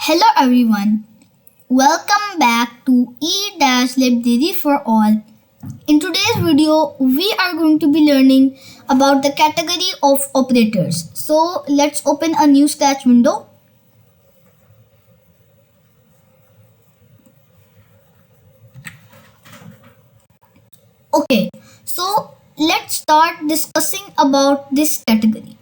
Hello everyone, welcome back to E-Library for All. In today's video, we are going to be learning about the category of operators. So let's open a new Scratch window. Okay, so let's start discussing about this category.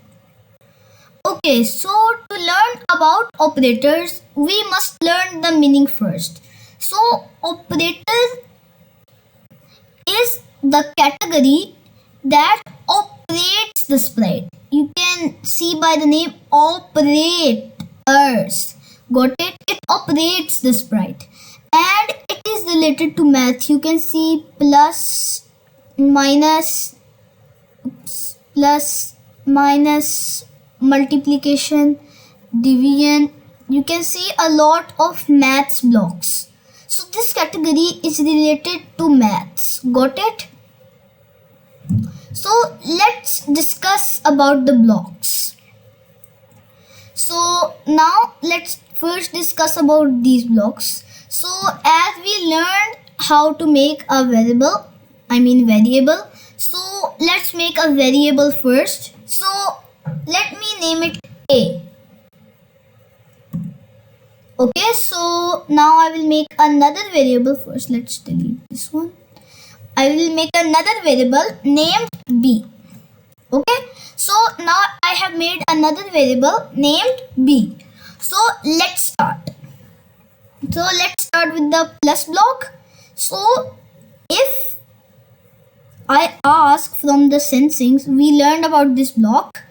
Okay, so to learn about operators, we must learn the meaning first. So, operator is the category that operates the sprite. You can see by the name operators. Got it? It operates the sprite. And it is related to math. You can see plus, minus, multiplication, division. You can see a lot of maths blocks. So this category is related to maths. Got it? So let's discuss about the blocks. So now let's first discuss about these blocks. So as we learned how to make a variable. So let's make a variable first. So let me name it A. Okay, so now I will make another variable first. Let's delete this one. I will make another variable named B. Okay, so now I have made another variable named B. So let's start. So let's start with the plus block. So if I ask from the sensings, we learned about this block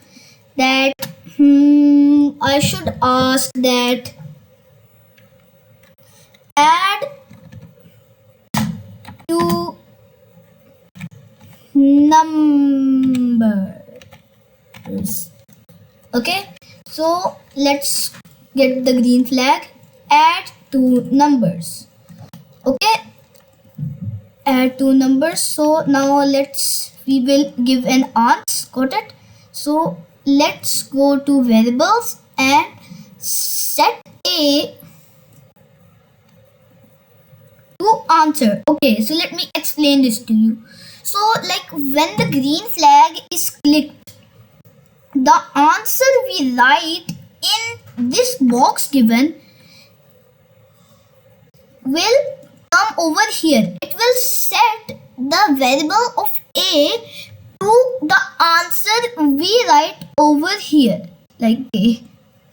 that I should ask that add two numbers. Okay, so let's get the green flag. Add two numbers. Okay, add two numbers. So now we will give an answer. Got it? So let's go to variables and set A to answer. Okay, so let me explain this to you. So like when the green flag is clicked, the answer we write in this box given will come over here. It will set the variable of A to the answer we write over here, like K.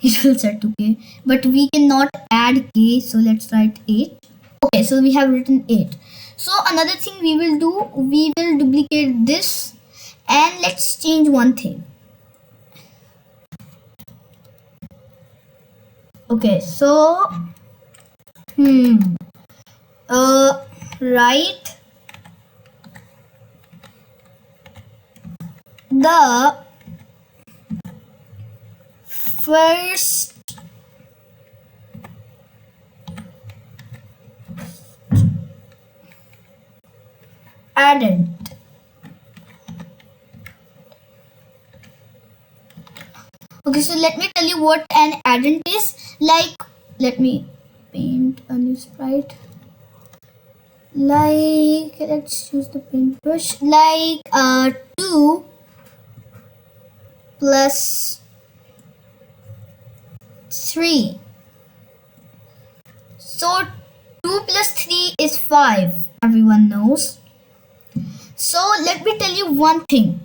It will set to K, but we cannot add K, so let's write 8. Okay, so we have written 8. So another thing we will do, we will duplicate this and let's change one thing. Okay, so write the first addend. Okay, so let me tell you what an addend is. Like, let me paint a new sprite. Like, let's use the paintbrush. Like 2 plus 3. So 2 plus 3 is 5. Everyone knows. So let me tell you one thing.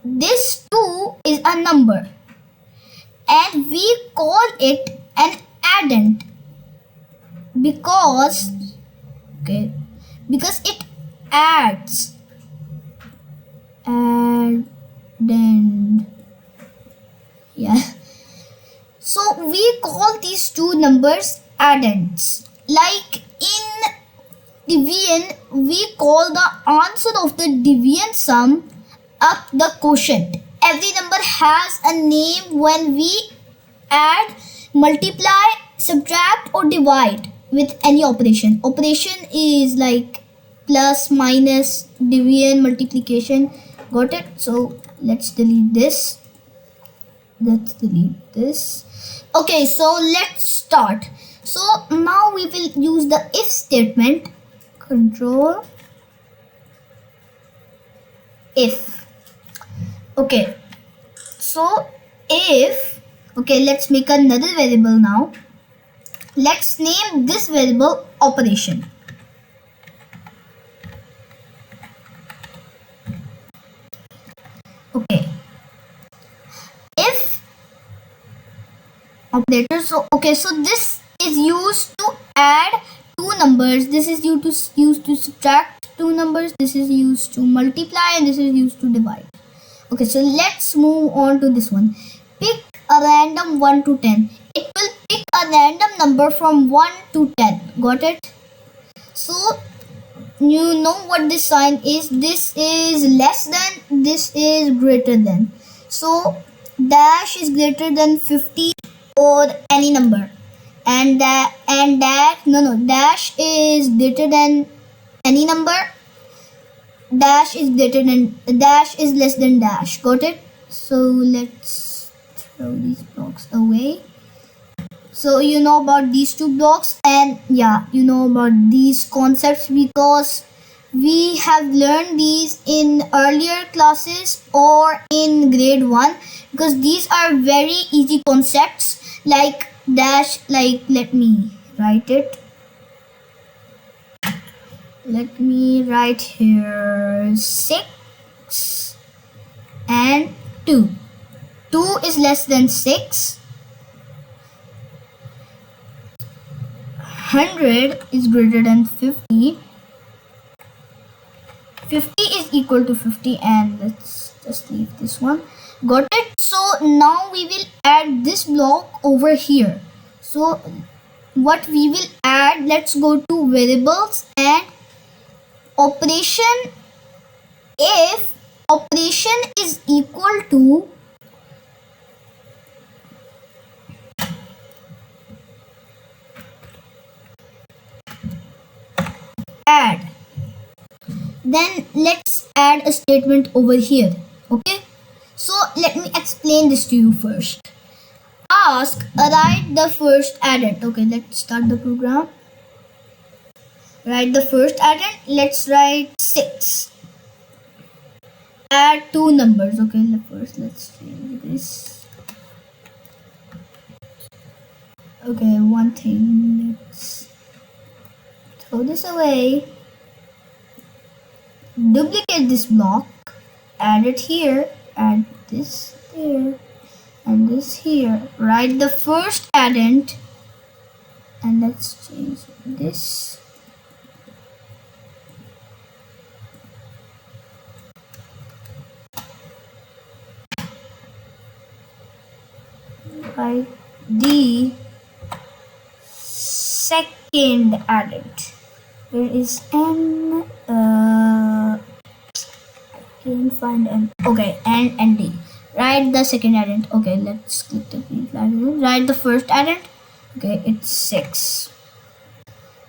This 2 is a number and we call it an addend because it adds. Addend. Yeah. So we call these two numbers addends. Like in division, we call the answer of the division sum up the quotient. Every number has a name when we add, multiply, subtract or divide with any operation. Operation is like plus, minus, division, multiplication. Got it? So let's delete this. let's delete this. Okay, so let's start. So now we will use the if statement. Control if. Okay, so if, okay, let's make another variable now. Let's name this variable operation. Okay, if operator. So okay, so this is used to add two numbers. This is used to subtract two numbers. This is used to multiply, and this is used to divide. Okay, so let's move on to this one. Pick a random 1 to 10. It will pick a random number from 1 to 10. Got it? So you know what this sign is. This is less than, this is greater than. So dash is greater than 50 or any number, and dash is greater than any number. Dash is greater than, dash is less than dash. Got it? So let's throw these blocks away. So you know about these two blocks, and yeah, you know about these concepts because we have learned these in earlier classes or in grade 1, because these are very easy concepts. Like dash, like let me write it. Let me write here 6 and 2. 2 is less than 6. 100 is greater than 50. 50 is equal to 50, and let's just leave this one. Got it? So now we will add this block over here. So what we will add, let's go to variables and operation. If operation is equal to add, then let's add a statement over here. Okay, so let me explain this to you first. Ask, write the first addend. Okay, let's start the program. Write the first addend. Let's write 6. Add two numbers. Okay, first let's change this. Okay, one thing, let's throw this away. Duplicate this block, add it here, add this here, and this here. Write the first addend, and let's change this. Write the second addend. Where is n? I can't find n. Okay, n and d. Write the second addend. Okay, let's click the green flag. Write the first addend. Okay, it's 6.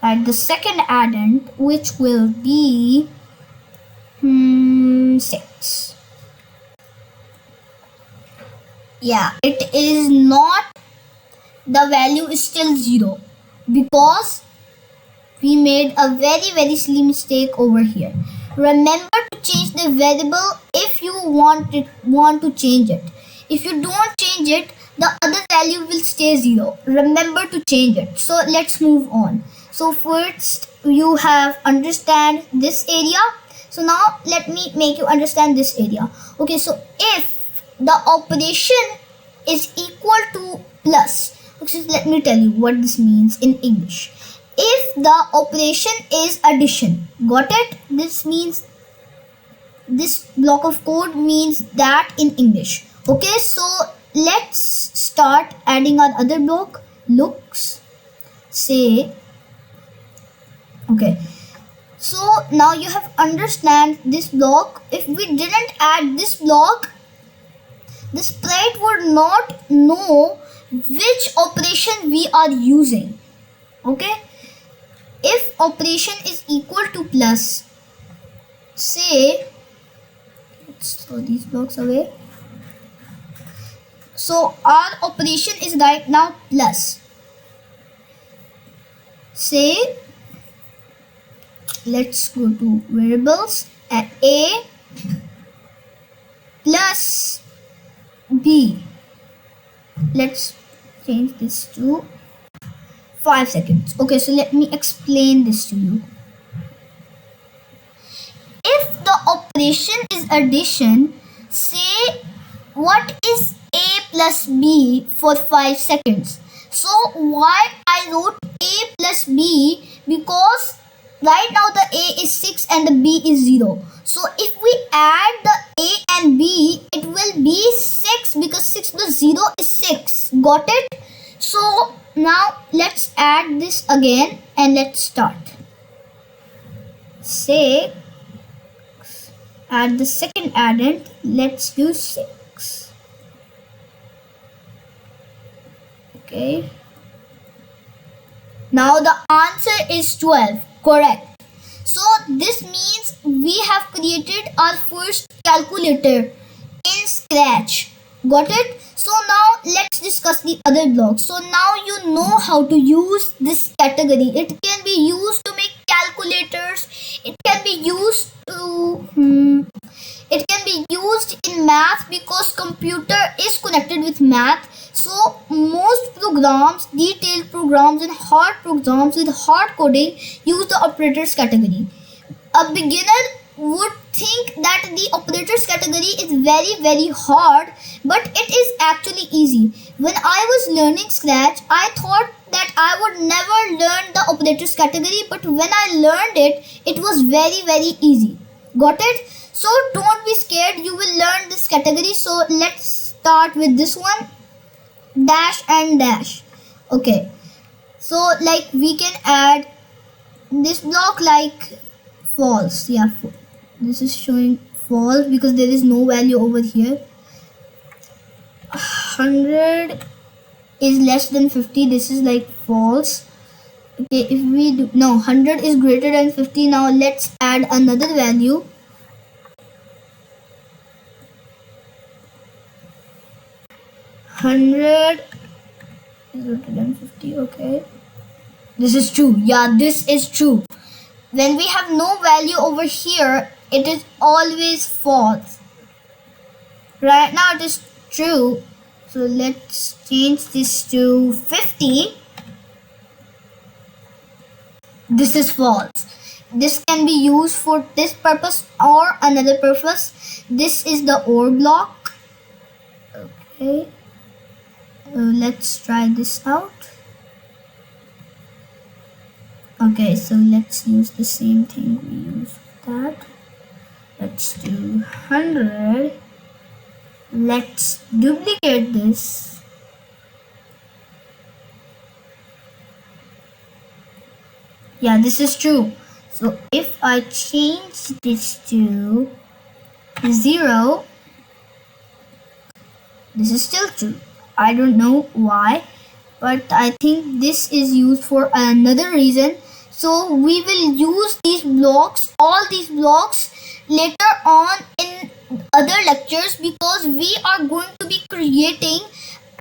Write the second addend, which will be 6. Yeah, it is not, the value is still 0 because we made a very silly mistake over here. Remember to change the variable if you want to change it. If you don't change it, the other value will stay 0. Remember to change it. So let's move on. So first you have understand this area. So now let me make you understand this area. Okay, so if the operation is equal to plus, okay, let me tell you what this means in English. If the operation is addition, got it? This means, this block of code means that in English. Okay, so let's start adding our other block. Looks, say, okay, so now you have understand this block. If we didn't add this block, the sprite would not know which operation we are using. Okay, if operation is equal to plus, say, let's throw these blocks away. So our operation is right now plus. Say, let's go to variables and A plus B. Let's change this to 5 seconds. Okay, so let me explain this to you. If the operation is addition, say what is A plus B for 5 seconds. So why I wrote A plus B? Because right now the A is 6 and the B is 0. So if we add the A and B, it will be 6 because 6 plus 0 is 6. Got it? So now let's add this again and let's start. 6. Add the second addend. Let's do 6. Okay. Now the answer is 12. Correct. So this means we have created our first calculator in Scratch. Got it? So now let's discuss the other blocks. So now you know how to use this category. It can be used to make calculators. It can be used to it can be used in math because computer is connected with math. So most programs, detailed programs and hard programs with hard coding use the operators category. A beginner would think that the operators category is very hard, but it is actually easy. When I was learning Scratch, I thought that I would never learn the operators category, but when I learned it, it was very easy. Got it? So don't be scared, you will learn this category. So let's start with this one, dash and dash. Okay, so like we can add this block like false. Yeah, this is showing false because there is no value over here. 100 is less than 50. This is like false. Okay, if we do, no, 100 is greater than 50. Now let's add another value. 100 is greater than 50. Okay, this is true. Yeah, this is true. When we have no value over here, it is always false. Right now it is true. So let's change this to 50. This is false. This can be used for this purpose or another purpose. This is the OR block. Okay. Let's try this out. Okay, so let's use the same thing we used that. Let's do 100. Let's duplicate this. Yeah, this is true. So if I change this to 0, this is still true. I don't know why, but I think this is used for another reason. So we will use these blocks, all these blocks later on in other lectures, because we are going to be creating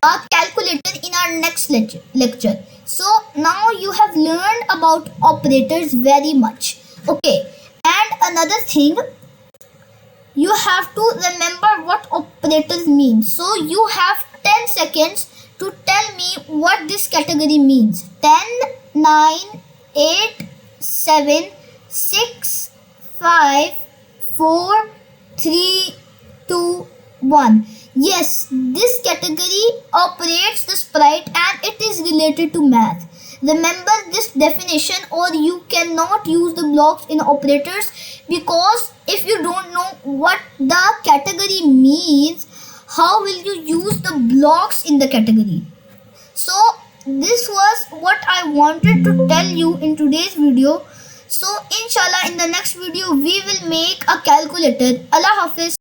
a calculator in our next lecture. So now you have learned about operators very much. Okay, and another thing, you have to remember what operators mean. So you have 10 seconds to tell me what this category means. 10, 9, 8, 7, 6, 5, 4, 3, 2, 1. Yes, this category operates the sprite and it is related to math. Remember this definition, or you cannot use the blocks in operators, because if you don't know what the category means, how will you use the blocks in the category? So this was what I wanted to tell you in today's video. So inshallah in the next video we will make a calculator. Allah Hafiz.